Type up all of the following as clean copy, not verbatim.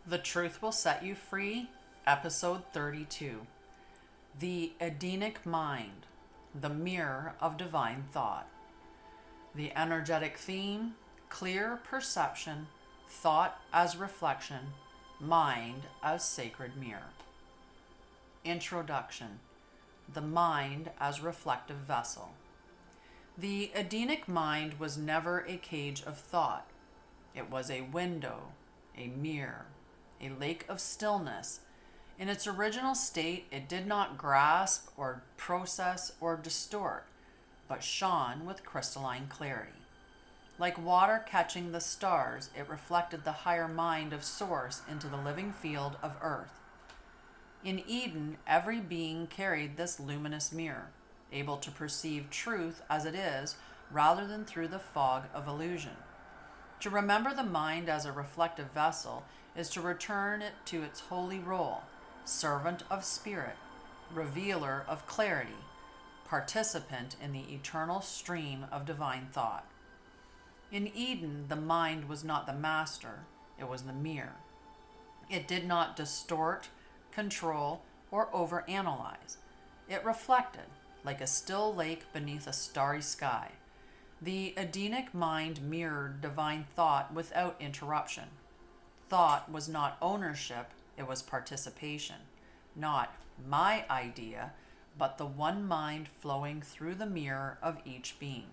The Truth Will Set You Free, Episode 32. The Edenic Mind, the Mirror of Divine Thought. The energetic theme: clear perception, thought as reflection, mind as sacred mirror. Introduction: the mind as reflective vessel. The Edenic mind was never a cage of thought. It was a window, a mirror, a lake of stillness. In its original state, it did not grasp or process or distort, but shone with crystalline clarity. Like water catching the stars, it reflected the higher mind of Source into the living field of Earth. In Eden, every being carried this luminous mirror, able to perceive truth as it is rather than through the fog of illusion. To remember the mind as a reflective vessel is to return it to its holy role: servant of spirit, revealer of clarity, participant in the eternal stream of divine thought. In Eden, the mind was not the master, it was the mirror. It did not distort, control, or overanalyze. It reflected, like a still lake beneath a starry sky. The Edenic mind mirrored divine thought without interruption. Thought was not ownership, it was participation. Not my idea, but the one mind flowing through the mirror of each being.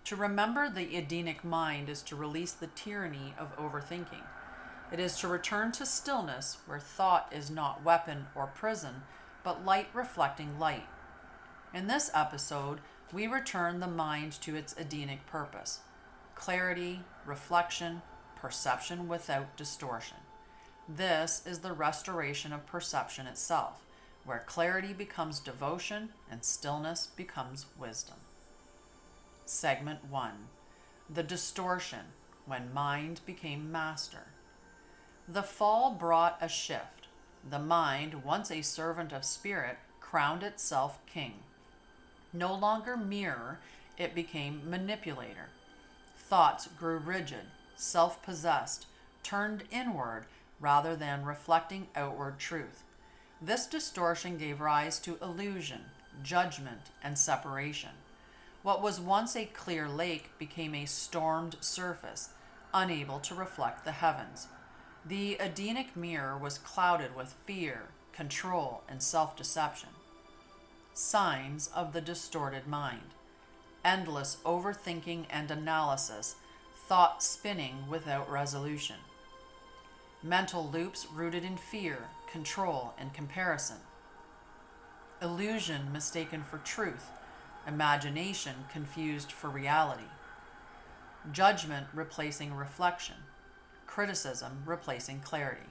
To remember the Edenic mind is to release the tyranny of overthinking. It is to return to stillness where thought is not weapon or prison, but light reflecting light. In this episode, we return the mind to its Edenic purpose: clarity, reflection, perception without distortion. This is the restoration of perception itself, where clarity becomes devotion and stillness becomes wisdom. Segment 1. The distortion, when mind became master. The fall brought a shift. The mind, once a servant of spirit, crowned itself king. No longer mirror, it became manipulator. Thoughts grew rigid, self-possessed, turned inward rather than reflecting outward truth. This distortion gave rise to illusion, judgment, and separation. What was once a clear lake became a stormed surface, unable to reflect the heavens. The Edenic mirror was clouded with fear, control, and self-deception. Signs of the distorted mind: endless overthinking and analysis, thought spinning without resolution. Mental loops rooted in fear, control, and comparison. Illusion mistaken for truth, imagination confused for reality. Judgment replacing reflection, criticism replacing clarity.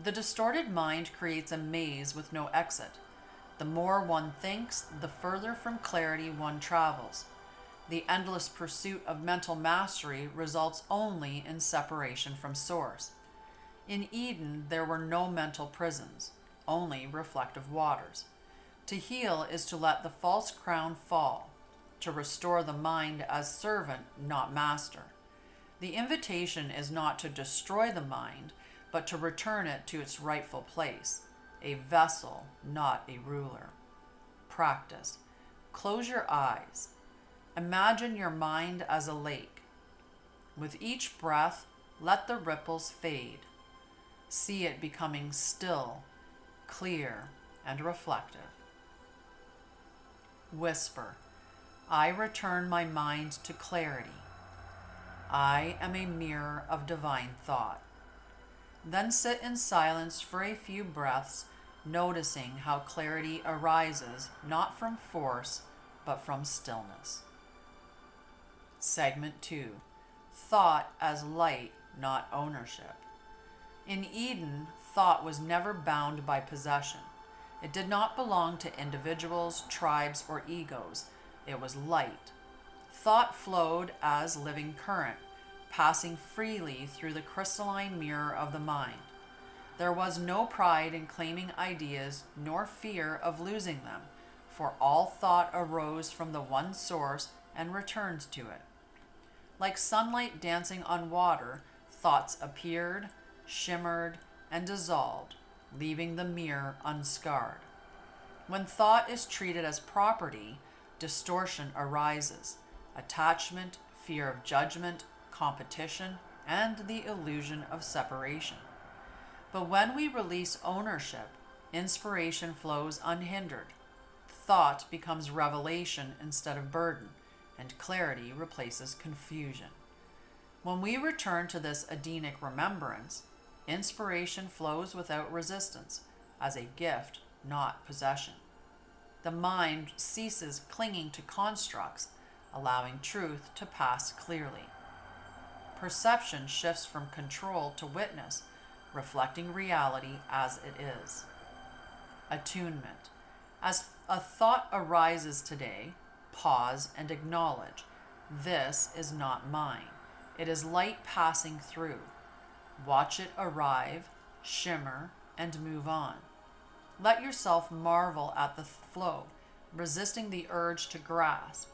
The distorted mind creates a maze with no exit. The more one thinks, the further from clarity one travels. The endless pursuit of mental mastery results only in separation from Source. In Eden, there were no mental prisons, only reflective waters. To heal is to let the false crown fall, to restore the mind as servant, not master. The invitation is not to destroy the mind, but to return it to its rightful place: a vessel, not a ruler. Practice. Close your eyes. Imagine your mind as a lake. With each breath, let the ripples fade. See it becoming still, clear, and reflective. Whisper, I return my mind to clarity. I am a mirror of divine thought. Then sit in silence for a few breaths, noticing how clarity arises not from force, but from stillness. Segment 2. Thought as light, not ownership. In Eden, thought was never bound by possession. It did not belong to individuals, tribes, or egos. It was light. Thought flowed as living current, passing freely through the crystalline mirror of the mind. There was no pride in claiming ideas, nor fear of losing them, for all thought arose from the one source and returned to it. Like sunlight dancing on water, thoughts appeared, shimmered, and dissolved, leaving the mirror unscarred. When thought is treated as property, distortion arises: attachment, fear of judgment, competition, and the illusion of separation. But when we release ownership, inspiration flows unhindered. Thought becomes revelation instead of burden, and clarity replaces confusion. When we return to this Edenic remembrance, inspiration flows without resistance, as a gift, not possession. The mind ceases clinging to constructs, allowing truth to pass clearly. Perception shifts from control to witness, reflecting reality as it is. Attunement. As a thought arises today, pause and acknowledge: this is not mine. It is light passing through. Watch it arrive, shimmer, and move on. Let yourself marvel at the flow, resisting the urge to grasp.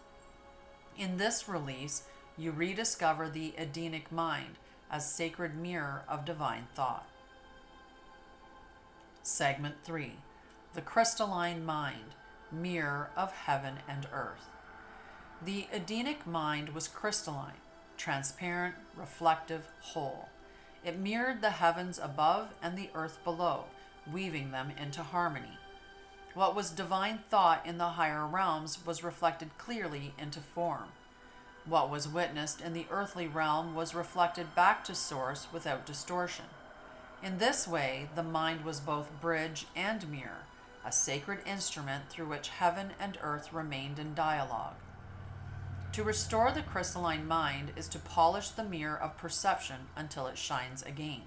In this release, you rediscover the Edenic mind as sacred mirror of divine thought. Segment 3. The crystalline mind, mirror of heaven and earth. The Edenic mind was crystalline, transparent, reflective, whole. It mirrored the heavens above and the earth below, weaving them into harmony. What was divine thought in the higher realms was reflected clearly into form. What was witnessed in the earthly realm was reflected back to source without distortion. In this way, the mind was both bridge and mirror, a sacred instrument through which heaven and earth remained in dialogue. To restore the crystalline mind is to polish the mirror of perception until it shines again.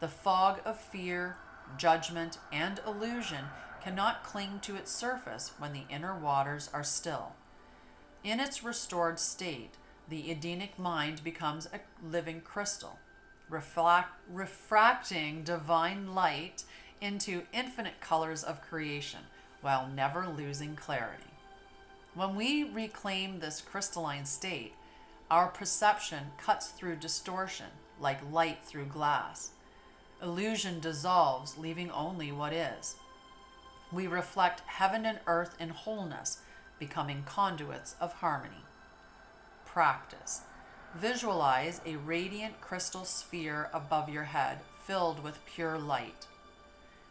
The fog of fear, judgment, and illusion cannot cling to its surface when the inner waters are still. In its restored state, the Edenic mind becomes a living crystal, refracting divine light into infinite colors of creation while never losing clarity. When we reclaim this crystalline state, our perception cuts through distortion like light through glass. Illusion dissolves, leaving only what is. We reflect heaven and earth in wholeness, becoming conduits of harmony. Practice. Visualize a radiant crystal sphere above your head, filled with pure light.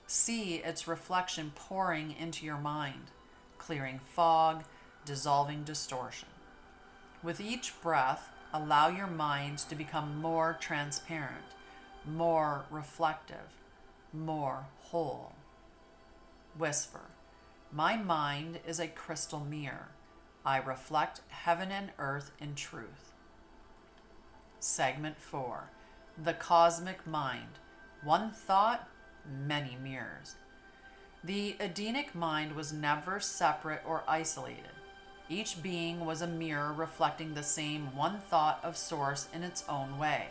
See its reflection pouring into your mind, clearing fog, dissolving distortion. With each breath, allow your mind to become more transparent, more reflective, more whole. Whisper: my mind is a crystal mirror. I reflect heaven and earth in truth. Segment 4. The cosmic mind. One thought, many mirrors. The Edenic mind was never separate or isolated. Each being was a mirror reflecting the same one thought of source in its own way.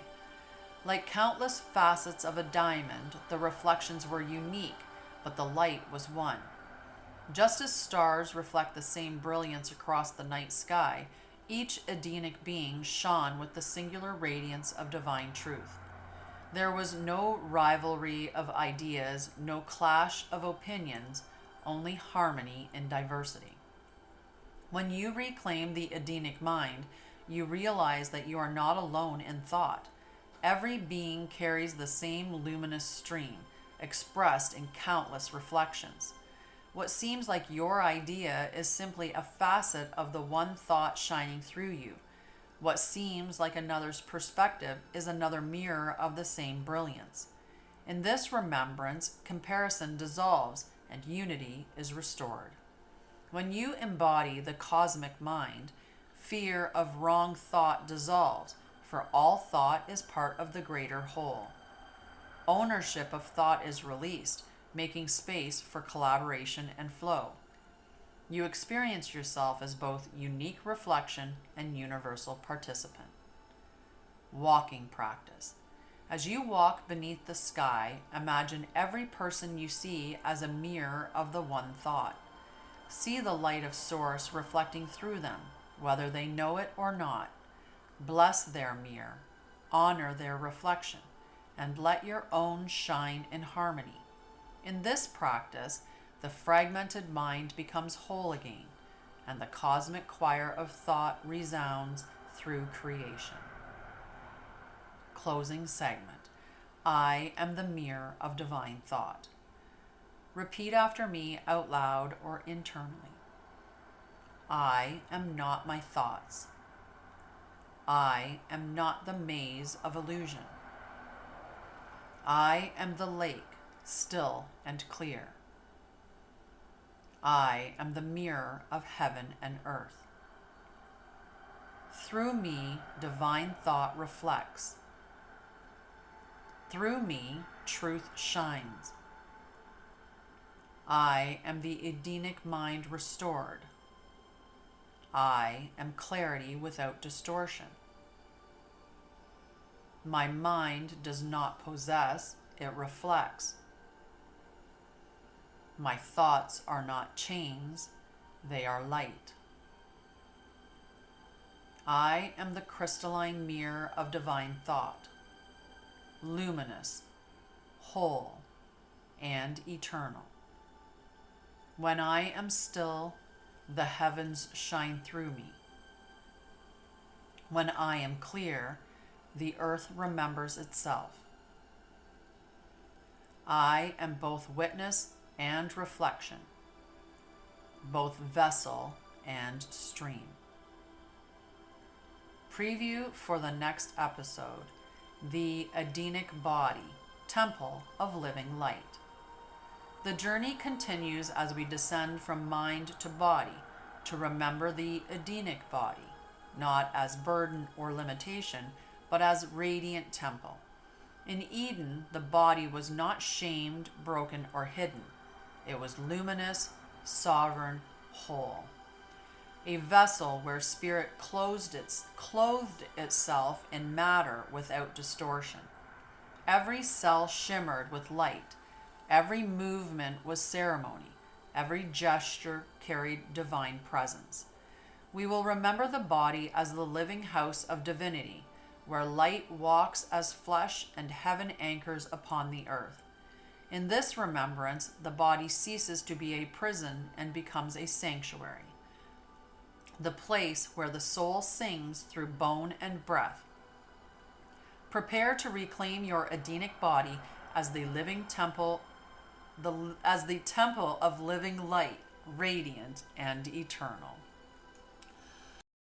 Like countless facets of a diamond, the reflections were unique, but the light was one. Just as stars reflect the same brilliance across the night sky, each Edenic being shone with the singular radiance of divine truth. There was no rivalry of ideas, no clash of opinions, only harmony in diversity. When you reclaim the Edenic mind, you realize that you are not alone in thought. Every being carries the same luminous stream, expressed in countless reflections. What seems like your idea is simply a facet of the one thought shining through you. What seems like another's perspective is another mirror of the same brilliance. In this remembrance, comparison dissolves and unity is restored. When you embody the cosmic mind, fear of wrong thought dissolves, for all thought is part of the greater whole. Ownership of thought is released, making space for collaboration and flow. You experience yourself as both unique reflection and universal participant. Walking practice. As you walk beneath the sky, imagine every person you see as a mirror of the one thought. See the light of Source reflecting through them, whether they know it or not. Bless their mirror, honor their reflection, and let your own shine in harmony. In this practice, the fragmented mind becomes whole again, and the cosmic choir of thought resounds through creation. Closing segment. I am the mirror of divine thought. Repeat after me out loud or internally. I am not my thoughts. I am not the maze of illusion. I am the lake, still and clear. I am the mirror of heaven and earth. Through me, divine thought reflects. Through me, truth shines. I am the Edenic mind restored. I am clarity without distortion. My mind does not possess, it reflects. My thoughts are not chains, they are light. I am the crystalline mirror of divine thought, luminous, whole, and eternal. When I am still, the heavens shine through me. When I am clear, the earth remembers itself. I am both witness and reflection, both vessel and stream. Preview for the next episode: the Edenic body, temple of living light. The journey continues as we descend from mind to body to remember the Edenic body, not as burden or limitation, but as radiant temple. In Eden, the body was not shamed, broken, or hidden. It was luminous, sovereign, whole. A vessel where spirit clothed itself in matter without distortion. Every cell shimmered with light. Every movement was ceremony. Every gesture carried divine presence. We will remember the body as the living house of divinity, where light walks as flesh and heaven anchors upon the earth. In this remembrance, the body ceases to be a prison and becomes a sanctuary, the place where the soul sings through bone and breath. Prepare to reclaim your Edenic body as the living temple, as the temple of living light, radiant and eternal.